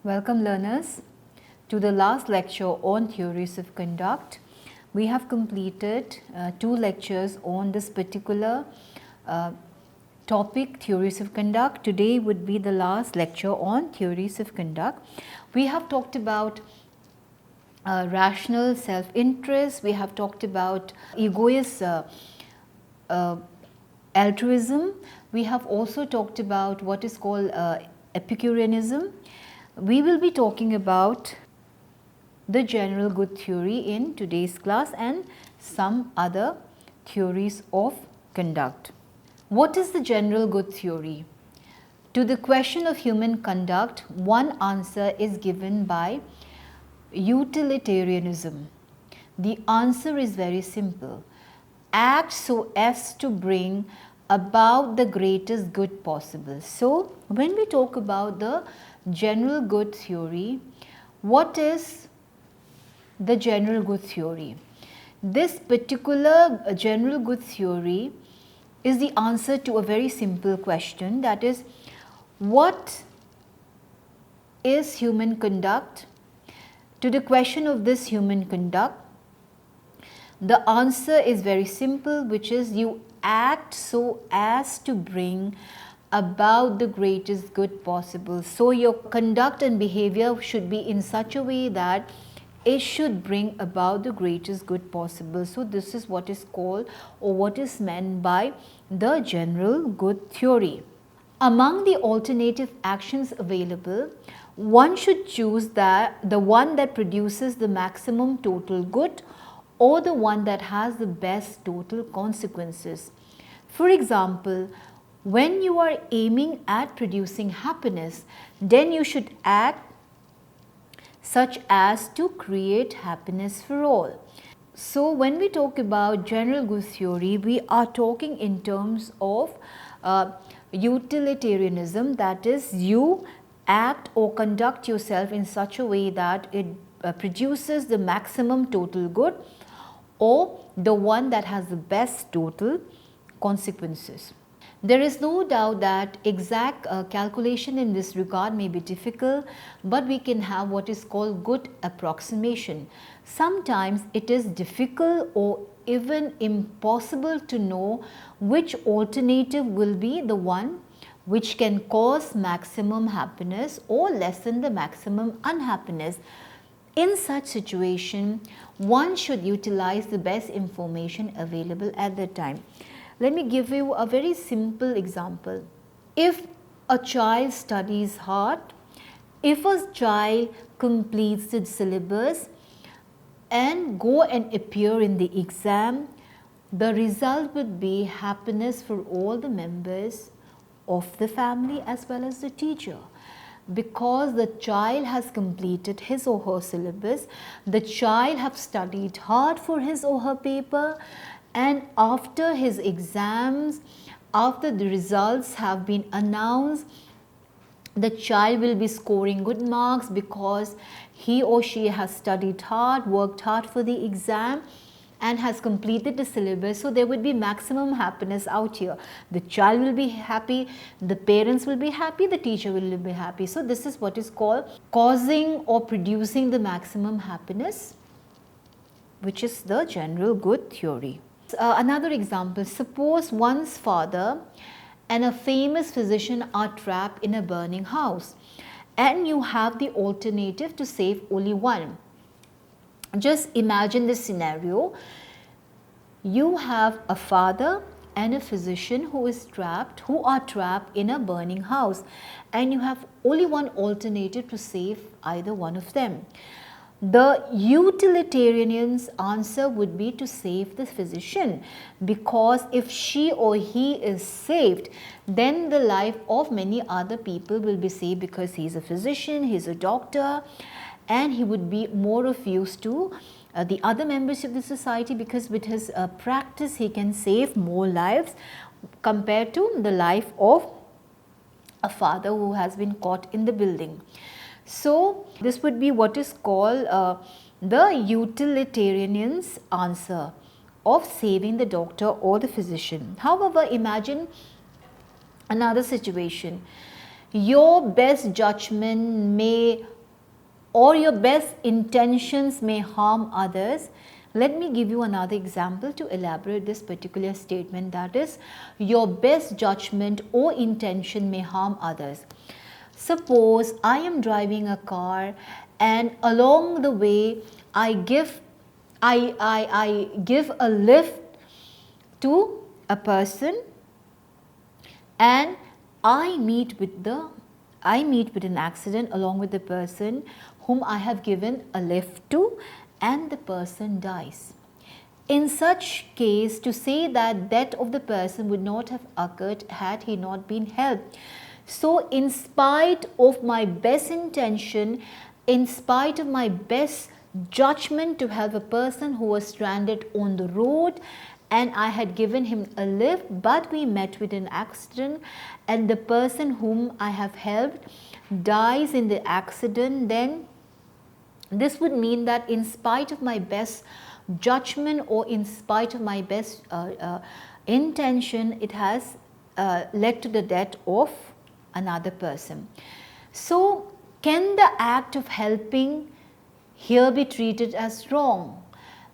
Welcome learners to the last lecture on theories of conduct. We have completed 2 lectures on this particular topic, theories of conduct. Today would be the last lecture on theories of conduct. We have talked about rational self-interest, we have talked about egoist altruism, we have also talked about what is called Epicureanism. We will be talking about the general good theory in today's class and some other theories of conduct. What is the general good theory? To the question of human conduct, one answer is given by utilitarianism. The answer is very simple. Act so as to bring about the greatest good possible. So, when we talk about the general good theory, what is the general good theory? This particular general good theory is the answer to a very simple question, that is, what is human conduct? To the question of this human conduct, the answer is very simple, which is you act so as to bring about the greatest good possible. So, your conduct and behavior should be in such a way that it should bring about the greatest good possible. So, this is what is called or what is meant by the general good theory. Among the alternative actions available, one should choose the one that produces the maximum total good or the one that has the best total consequences. For example, when you are aiming at producing happiness, then you should act such as to create happiness for all. So, when we talk about general good theory, we are talking in terms of utilitarianism, that is, you act or conduct yourself in such a way that it produces the maximum total good or the one that has the best total consequences. There is no doubt that exact calculation in this regard may be difficult, but we can have what is called good approximation. Sometimes it is difficult or even impossible to know which alternative will be the one which can cause maximum happiness or lessen the maximum unhappiness. In such situation, one should utilize the best information available at that time. Let me give you a very simple example. If a child studies hard, if a child completes the syllabus and go and appear in the exam, the result would be happiness for all the members of the family as well as the teacher. Because the child has completed his or her syllabus, the child have studied hard for his or her paper, and after his exams, after the results have been announced, the child will be scoring good marks because he or she has studied hard, worked hard for the exam and has completed the syllabus. So, there would be maximum happiness out here. The child will be happy, the parents will be happy, the teacher will be happy. So, this is what is called causing or producing the maximum happiness, which is the general good theory. Another example, suppose one's father and a famous physician are trapped in a burning house and you have the alternative to save only one. Just imagine this scenario. You have a father and a physician who are trapped in a burning house, and you have only one alternative to save either one of them. The utilitarian's answer would be to save the physician, because if she or he is saved, then the life of many other people will be saved, because he is a physician, he is a doctor, and he would be more of use to the other members of the society, because with his practice he can save more lives compared to the life of a father who has been caught in the building. So, this would be what is called the utilitarian's answer of saving the doctor or the physician. However, imagine another situation. Your best judgment may or your best intentions may harm others. Let me give you another example to elaborate this particular statement, that is, your best judgment or intention may harm others. Suppose I am driving a car and along the way I give a lift to a person, and I meet with an accident along with the person whom I have given a lift to, and the person dies. In such case, to say that death of the person would not have occurred had he not been helped. So in spite of my best intention, in spite of my best judgment to help a person who was stranded on the road, and I had given him a lift, but we met with an accident and the person whom I have helped dies in the accident, then this would mean that in spite of my best judgment or in spite of my best intention, it has led to the death of another person. So can the act of helping here be treated as wrong?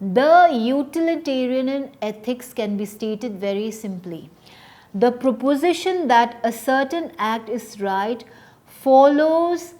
The utilitarian ethics can be stated very simply. The proposition that a certain act is right follows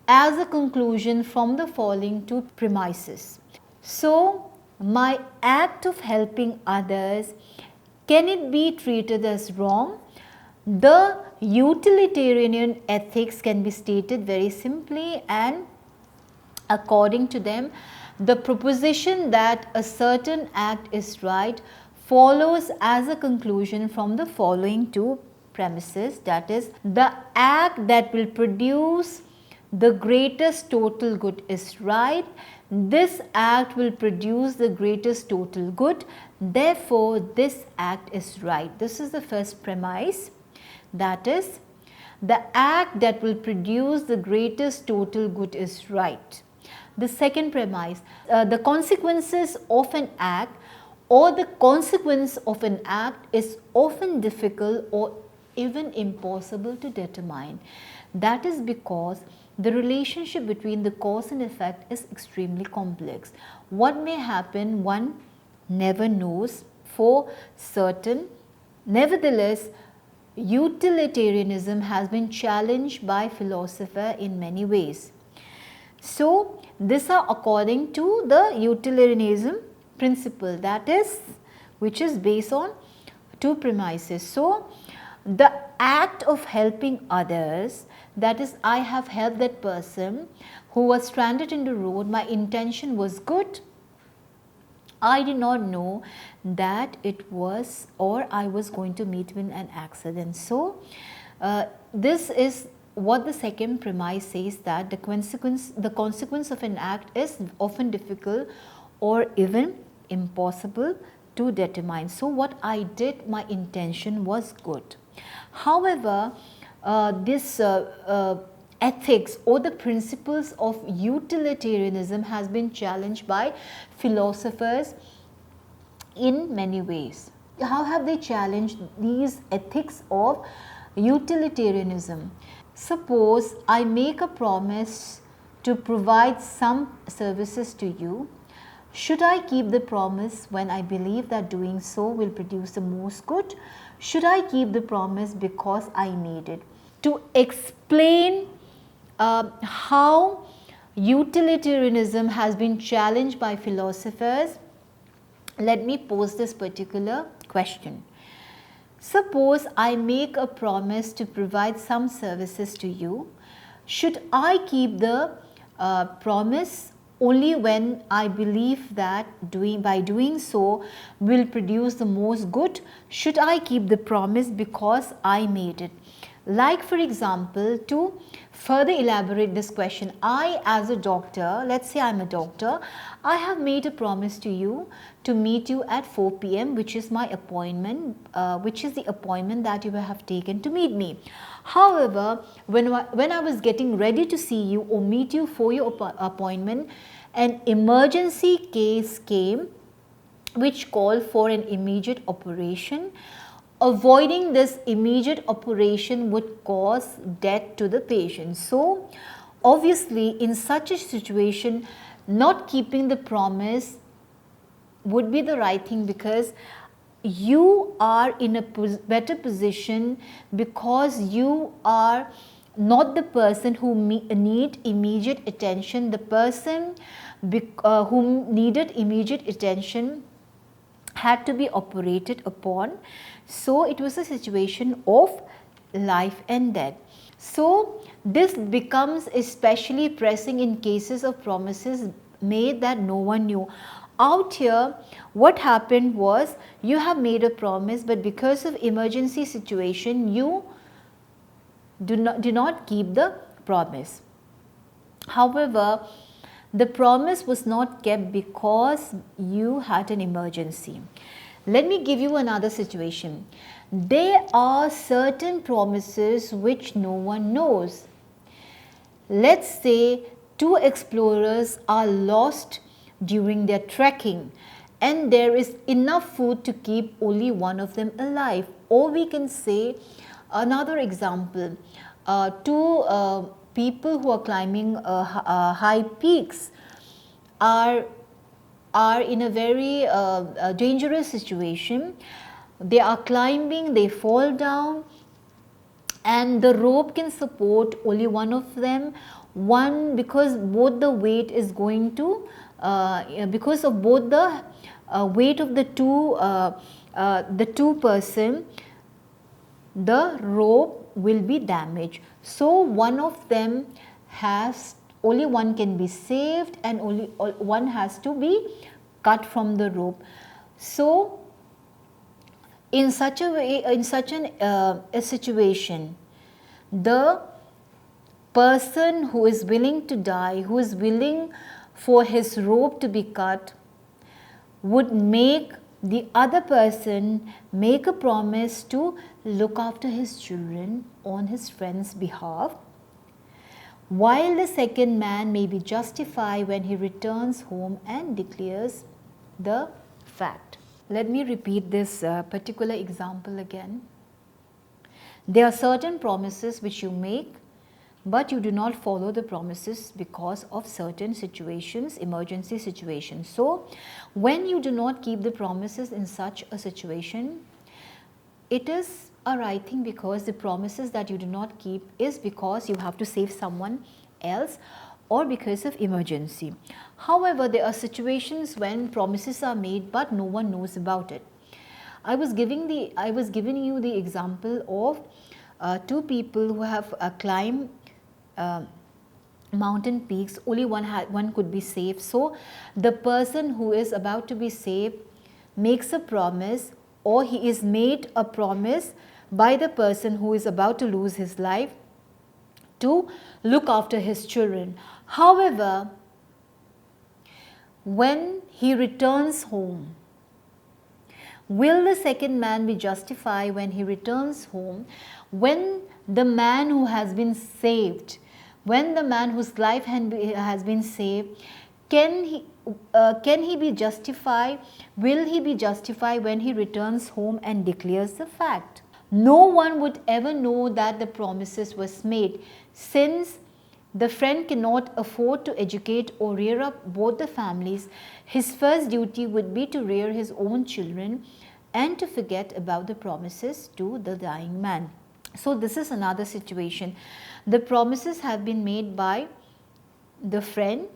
as a conclusion from the following two premises. So, my act of helping others, can it be treated as wrong? The utilitarian ethics can be stated very simply, and according to them, the proposition that a certain act is right follows as a conclusion from the following two premises, that is, the act that will produce the greatest total good is right. This act will produce the greatest total good. Therefore, this act is right. This is the first premise, that is, the act that will produce the greatest total good is right. The second premise, the consequences of an act or the consequence of an act is often difficult or even impossible to determine. That is because the relationship between the cause and effect is extremely complex. What may happen, one never knows for certain. Nevertheless, utilitarianism has been challenged by philosophers in many ways. So, these are according to the utilitarianism principle, that is, which is based on two premises. So, the act of helping others, that is, I have helped that person who was stranded in the road, my intention was good. I did not know that it was, or I was going to meet with an accident. So, this is what the second premise says, that the consequence of an act is often difficult or even impossible to determine. So, what I did, my intention was good. However, this ethics or the principles of utilitarianism has been challenged by philosophers in many ways. How have they challenged these ethics of utilitarianism? Suppose I make a promise to provide some services to you. Should I keep the promise when I believe that doing so will produce the most good? Should I keep the promise because I need it? To explain how utilitarianism has been challenged by philosophers, let me pose this particular question. Suppose I make a promise to provide some services to you. Should I keep the promise only when I believe that by doing so will produce the most good? Should I keep the promise because I made it? Like, for example, to further elaborate this question, I as a doctor, let's say I am a doctor, I have made a promise to you to meet you at 4 p.m. which is my appointment, which is the appointment that you have taken to meet me. However, when I was getting ready to see you or meet you for your appointment, an emergency case came which called for an immediate operation. Avoiding this immediate operation would cause death to the patient. So, Obviously, in such a situation, not keeping the promise would be the right thing, because you are in a better position, because you are not the person who need immediate attention. The person whom needed immediate attention had to be operated upon. So it was a situation of life and death. So this becomes especially pressing in cases of promises made that no one knew. Out here, what happened was, you have made a promise, but because of emergency situation, you do not keep the promise. However, the promise was not kept because you had an emergency. Let me give you another situation. There are certain promises which no one knows. Let's say two explorers are lost during their trekking, and there is enough food to keep only one of them alive. Or we can say another example, two people who are climbing high peaks are in a very dangerous situation. They are climbing, they fall down, and the rope can support only one of them. One, because both the weight is going to because of both the weight of the two person, the rope will be damaged. So one of them has, only one can be saved, and only one has to be cut from the rope. So in such a way, in such a situation, the person who is willing to die, who is willing for his rope to be cut, would make the other person make a promise to look after his children on his friend's behalf, while the second man may be justified when he returns home and declares the fact. Let me repeat this particular example again. There are certain promises which you make, but you do not follow the promises because of certain situations, emergency situations. So when you do not keep the promises in such a situation, it is a right thing, because the promises that you do not keep is because you have to save someone else or because of emergency. However, there are situations when promises are made but no one knows about it. I was giving you the example of two people who have climbed mountain peaks. Only one could be saved. So the person who is about to be saved makes a promise, or he is made a promise by the person who is about to lose his life to look after his children. However, when he returns home, will the second man be justified when he returns home, when the man who has been saved, when the man whose life has been saved, can he be justified? Will he be justified when he returns home and declares the fact? No one would ever know that the promises was made, since the friend cannot afford to educate or rear up both the families. His first duty would be to rear his own children and to forget about the promises to the dying man. So this is another situation. The promises have been made by the friend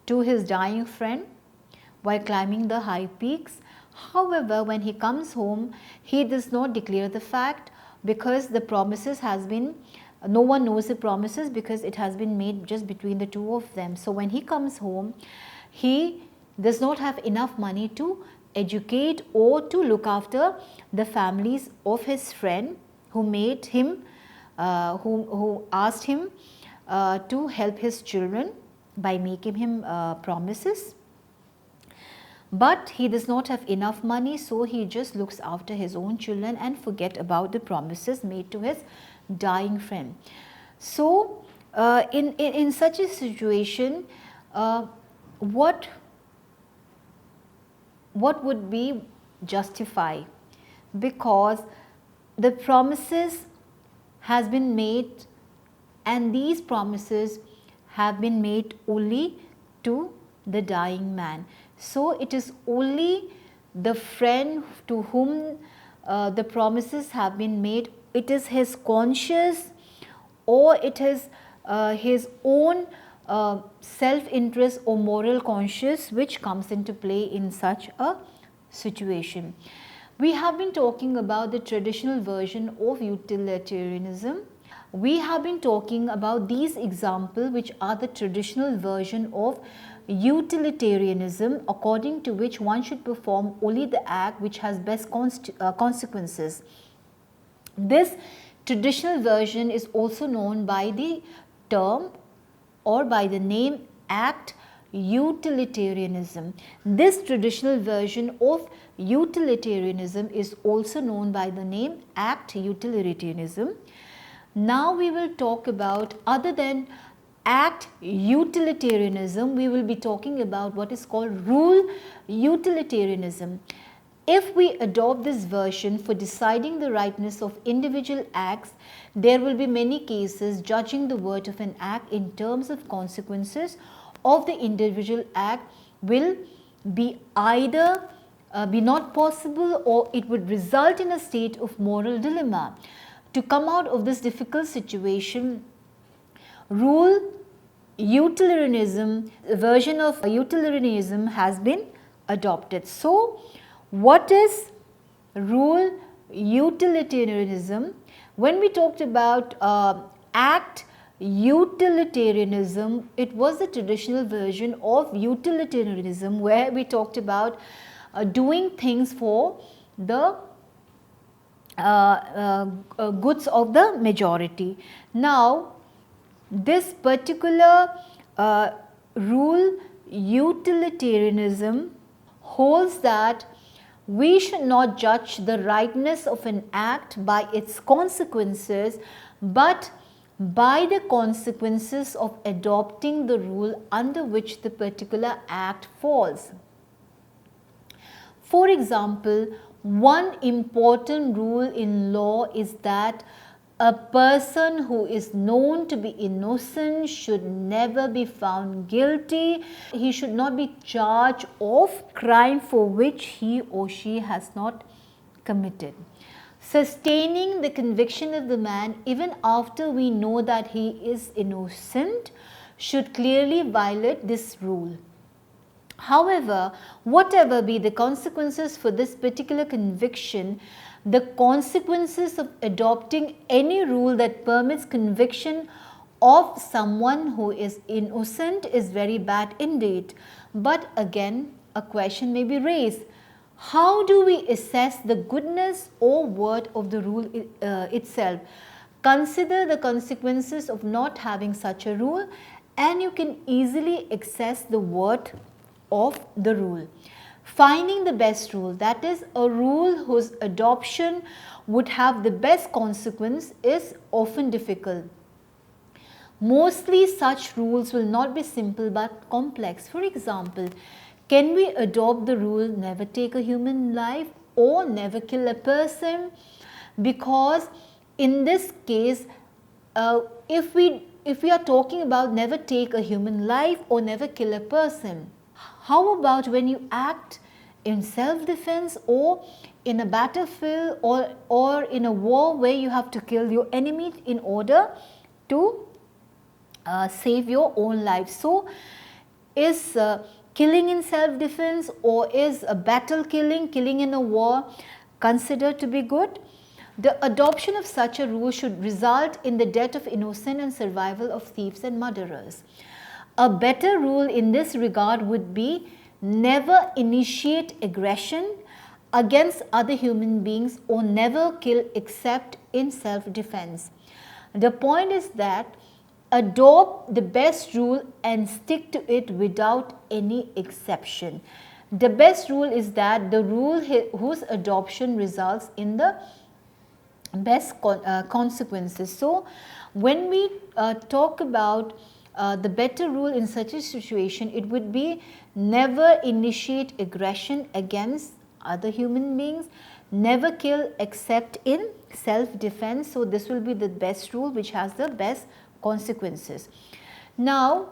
to his dying friend while climbing the high peaks. However, when he comes home, he does not declare the fact, because the promises has been, no one knows the promises because it has been made just between the two of them. So when he comes home, he does not have enough money to educate or to look after the families of his friend who made him, who asked him to help his children by making him promises. But he does not have enough money, so he just looks after his own children and forget about the promises made to his dying friend. So in such a situation, what would be justified? Because the promises has been made and these promises have been made only to the dying man. So, it is only the friend to whom the promises have been made, it is his conscious or it is his own self-interest or moral conscience which comes into play in such a situation. We have been talking about the traditional version of utilitarianism. We have been talking about these examples which are the traditional version of utilitarianism, according to which one should perform only the act which has best consequences. This traditional version is also known by the term or by the name act utilitarianism. This traditional version of utilitarianism is also known by the name act utilitarianism. Now we will talk about, other than act utilitarianism, we will be talking about what is called rule utilitarianism. If we adopt this version for deciding the rightness of individual acts, there will be many cases judging the worth of an act in terms of consequences of the individual act will be either be not possible, or it would result in a state of moral dilemma. To come out of this difficult situation, rule utilitarianism, version of utilitarianism has been adopted. So, what is rule utilitarianism? When we talked about act utilitarianism, it was the traditional version of utilitarianism where we talked about doing things for the goods of the majority. Now, this particular rule utilitarianism holds that we should not judge the rightness of an act by its consequences, but by the consequences of adopting the rule under which the particular act falls. For example, one important rule in law is that a person who is known to be innocent should never be found guilty. He should not be charged of crime for which he or she has not committed. Sustaining the conviction of the man even after we know that he is innocent should clearly violate this rule. However, whatever be the consequences for this particular conviction, the consequences of adopting any rule that permits conviction of someone who is innocent is very bad indeed. But again, a question may be raised. How do we assess the goodness or worth of the rule itself? Consider the consequences of not having such a rule, and you can easily assess the worth of the rule. Finding the best rule, that is a rule whose adoption would have the best consequence, is often difficult. Mostly such rules will not be simple but complex. For example, can we adopt the rule never take a human life or never kill a person? Because in this case, if we are talking about never take a human life or never kill a person, how about when you act in self-defense or in a battlefield or in a war where you have to kill your enemy in order to save your own life? So, is killing in self-defense or is a battle killing in a war considered to be good? The adoption of such a rule should result in the death of innocent and survival of thieves and murderers. A better rule in this regard would be never initiate aggression against other human beings or never kill except in self-defense. The point is that adopt the best rule and stick to it without any exception. The best rule is that the rule whose adoption results in the best consequences. So, when we talk about the better rule in such a situation, it would be never initiate aggression against other human beings, never kill except in self-defense. So, this will be the best rule which has the best consequences. Now,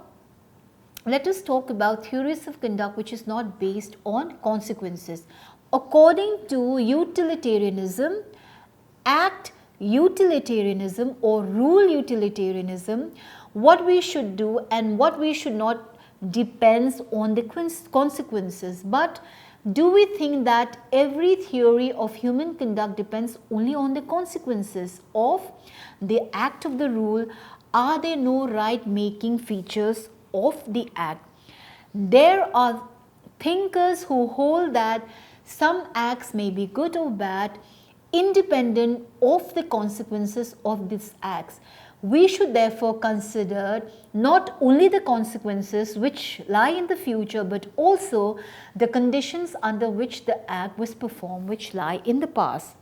let us talk about theories of conduct which is not based on consequences. According to utilitarianism, act utilitarianism or rule utilitarianism, what we should do and what we should not depends on the consequences. But do we think that every theory of human conduct depends only on the consequences of the act of the rule? Are there no right making features of the act? There are thinkers who hold that some acts may be good or bad independent of the consequences of these acts. We should therefore consider not only the consequences which lie in the future, but also the conditions under which the act was performed which lie in the past.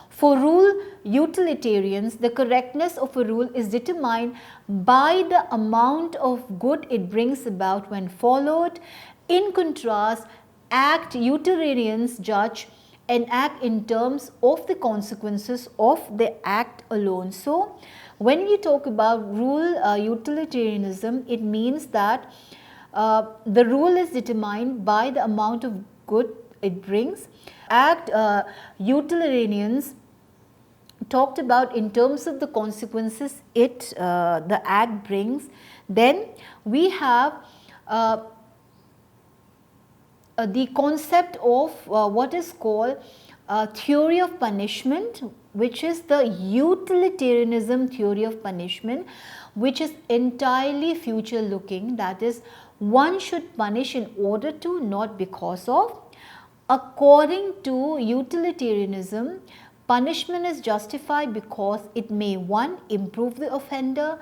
For rule utilitarians, the correctness of a rule is determined by the amount of good it brings about when followed. In contrast, act utilitarians judge an act in terms of the consequences of the act alone. So, when we talk about rule utilitarianism, it means that the rule is determined by the amount of good it brings. Act utilitarians talked about in terms of the consequences the act brings. Then we have the concept of what is called theory of punishment, which is the utilitarianism theory of punishment, which is entirely future looking. That is, one should punish in order to, not because of. According to utilitarianism, punishment is justified because it may, one, improve the offender,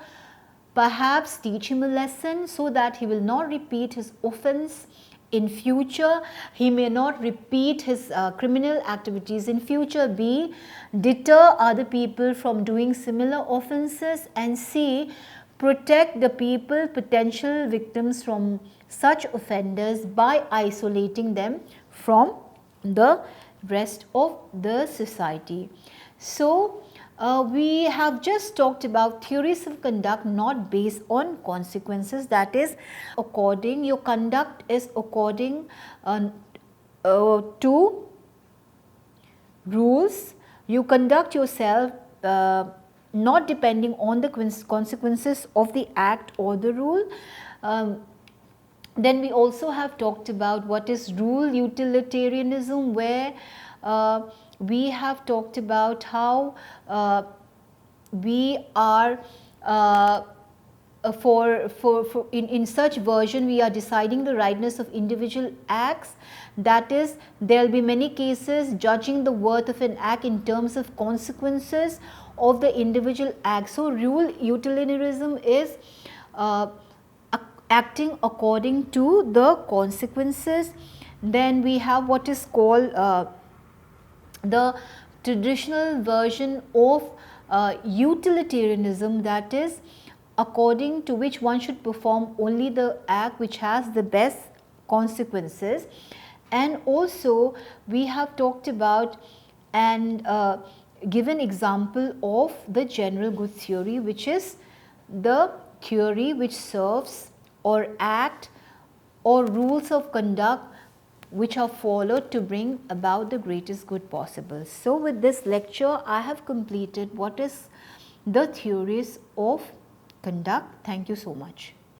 perhaps teach him a lesson so that he will not repeat his offense in future, he may not repeat his criminal activities in future. B, deter other people from doing similar offences, and C, protect the people, potential victims from such offenders by isolating them from the rest of the society. So, we have just talked about theories of conduct not based on consequences, that is, according, your conduct is according to rules, you conduct yourself not depending on the consequences of the act or the rule. Then we also have talked about what is rule utilitarianism, where we have talked about how we are in such version we are deciding the rightness of individual acts. That is, there will be many cases judging the worth of an act in terms of consequences of the individual act. So, rule utilitarianism is acting according to the consequences. Then we have what is called the traditional version of utilitarianism, that is, according to which one should perform only the act which has the best consequences. And also we have talked about and given example of the general good theory, which is the theory which serves or act or rules of conduct which are followed to bring about the greatest good possible. So, with this lecture I have completed what is the theories of conduct. Thank you so much.